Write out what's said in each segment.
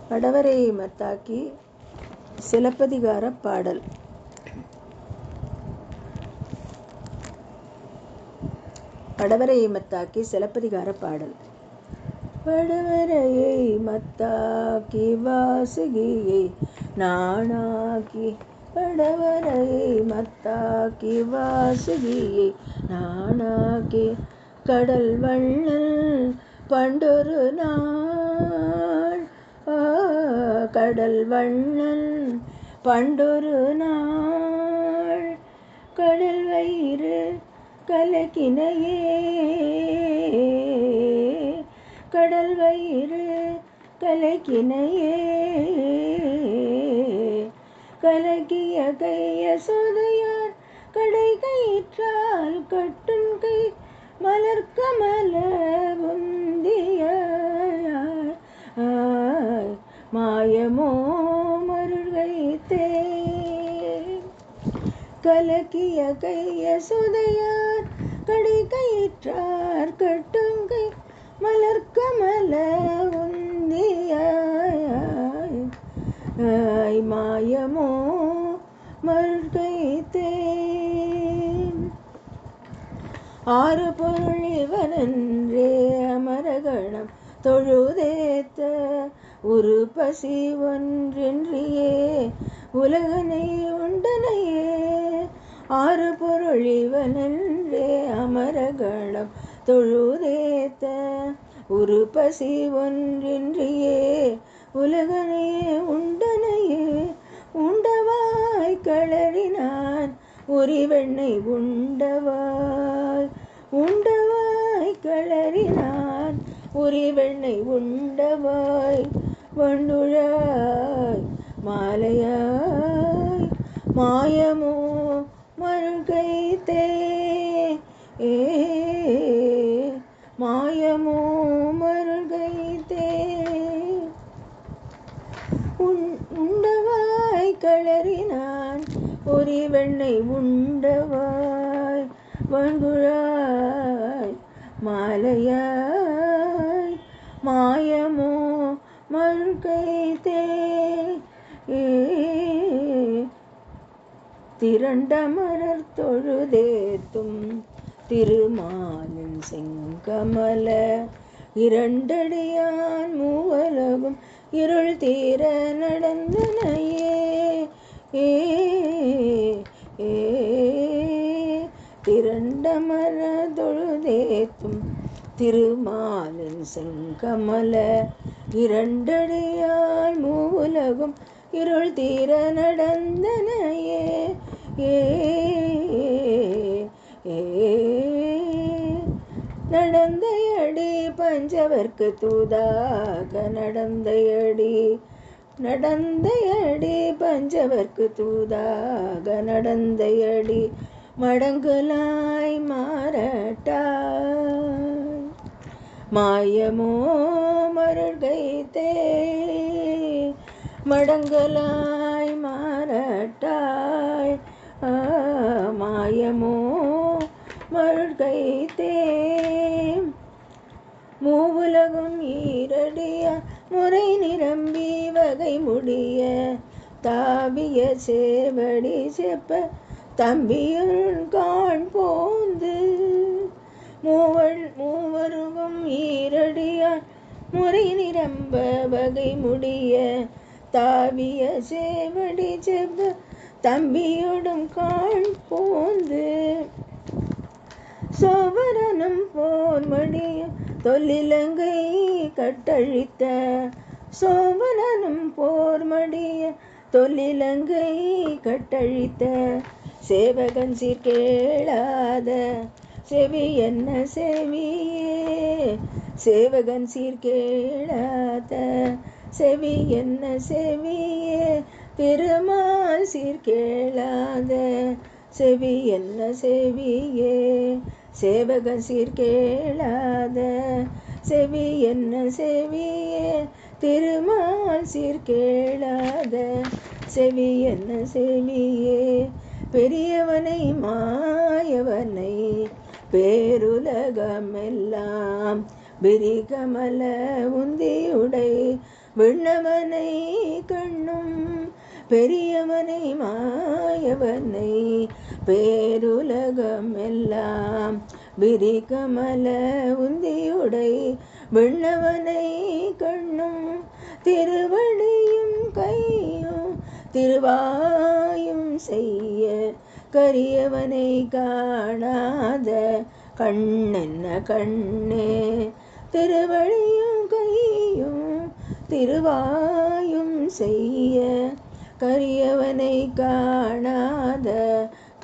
படவரை மத்தாக்கி சிலப்பதிகாரப் பாடல். படவரை மத்தாக்கி சிலப்பதிகாரப் பாடல். படவரையை மத்தாக்கி வாசுகியை நானாக்கி, படவரையை மத்தாக்கி வாசுகியை நானாக்கி, கடல் வள்ளல் பண்டொரு நாள், கடல் வள்ளல் பண்டொரு நாள், கடல் வயிறு கலக்கினையே, கடல் வயிறு கலக்கினையே, கலக்கிய கையசோதையார் கடை கயிற்றால் கட்டும் கை மலர்கமல உந்தியாய், மாயமோ மருள் வைத்தே, கலக்கிய கையசோதையார் கடை கயிற்றார் கட்டும் கை மலர்கமல உந்தியாய், மாயமோ மருள் வைத்தே. ஆறு பொருள் இவனன்றே அமரகணம் தொழுதேத்த, ஒரு பசி ஒன்றின்றியே உலகனை உண்டனையே, ஆறு பொருள் இவனன்றே அமரகணம் தொழுதேத்த, ஒரு பசி ஒன்றின்றியே உலகனை உண்டனையே, உண்டவாய் களறினான் உரிவெண்ணை உண்டவாய், உண்டவாய் களறினான் உரிவெண்ணை உண்டவாய், வண்டுழாய் மாலையாய் மாயமோ மருள் கைத்தே, மாயமோ மருள் கைத்தே. உண்டவாய் களறினான் உரிவெண்ணை உண்டவாய், வண்டுழாய் மாலையாய் மாயமோ மருள் கைத்தே. திரண்டமரர் தொழுதேத்தும் திருமாலின் செங்கமல, இரண்டடியான் மூவலகும் இருள் தீர நடந்தனையே, திரண்டமர தொழுதேத்தும் திருமாலின் செங்கமல, இரண்டடியால் மூவுலகும் இருள் தீர நடந்தனையே, நடந்தையடி பஞ்சவர்க்கு தூதாக நடந்தையடி, நடந்தையடி பஞ்சவர்க்கு தூதாக நடந்தையடி, மடங்குலாய் மாறட்டாய் மாயமோ மருள் கைத்தே, மடங்குலாய் மாறட்டாய் மாயமோ மருள் கைத்தே. மூவுலகும் ஈரடிய முறை நிரம்பி வகை முடிய, தாவிய சேவடி செப்ப தம்பியுள் காண் போந்து, மூவருகும் ஈரடியார் முறை நிரம்ப வகை முடிய, தாவிய சேவடி செப்ப தம்பியோடும் காண் போந்து, சோவரனும் போர் மடிய தொல்லிலங்கை கட்டழித்த, சோவரனும் போர் மடிய தொல்லிலங்கை கட்டழித்த, சேவகன் சீர்கேளாத செவி என்ன செவியே, சேவகன் சீர்கேளாத செவி என்ன செவியே, திருமால் சீர்கேளாத செவி என்ன செவியே, சேவகன் சீர்கேளாத செவி என்ன செவியே, திருமால் சீர்கேளாத செவி என்ன செவியே. பெரியவனை மாயவனை பேருலகமெல்லாம் விரிகமல உந்தியுடை விண்ணவனை கண்ணும் பெரியவனை மாயவனை பேருலகம் எல்லாம் விரிகமல உந்தியுடை விண்ணவனை கண்ணும் திருவடியும் கையும் திருவாயும் செய்ய கரியவனை காணாத கண்ணென்ன கண்ணே திருவடியும் கையும் திருவாயும் செய்ய கரியவனை காணாத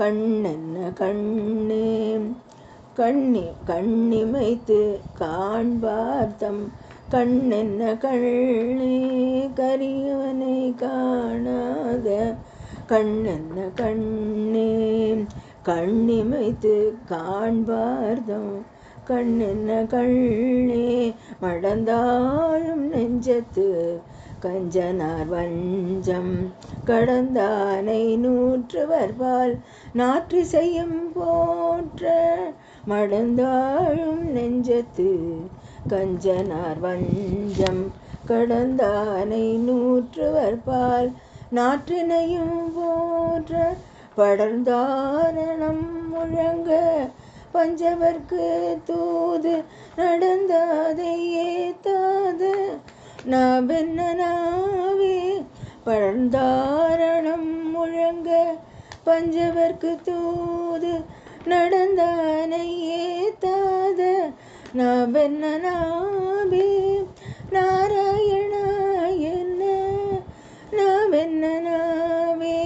கண்ணென்ன கண்ணே கண்ணிமைத்து காண்பார்த்தம் கண்ணென்ன கண்ணே கரியவனை காணாத கண்ணென்ன கண்ணே கண்ணிமைத்து காண்பார்த்தம் கண்ணென்ன கண்ணே மடந்தாழும் நெஞ்சத்து கஞ்சனார் வஞ்சம் கடந்தானை நூற்றுவர்பால் நாற்று செய்யும் போற்ற மடந்தாழும் நெஞ்சத்து கஞ்சனார் வஞ்சம் கடந்தானை நூற்றுவர்பால் நாற்றினையும் போற்ற படர்ந்தாரணம் முழங்க பஞ்சவர்க்கு தூது நடந்தாதை ஏத்தாத நாவே படர்ந்தாரணம் முழங்க பஞ்சவர்க்கு தூது நடந்தானை ஏத்தாத நாவே நாராயணா என்ன நாவே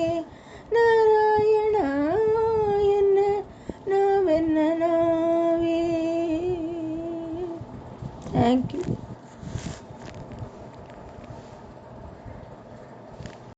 நாராயணா என்ன நாவே. Thank you.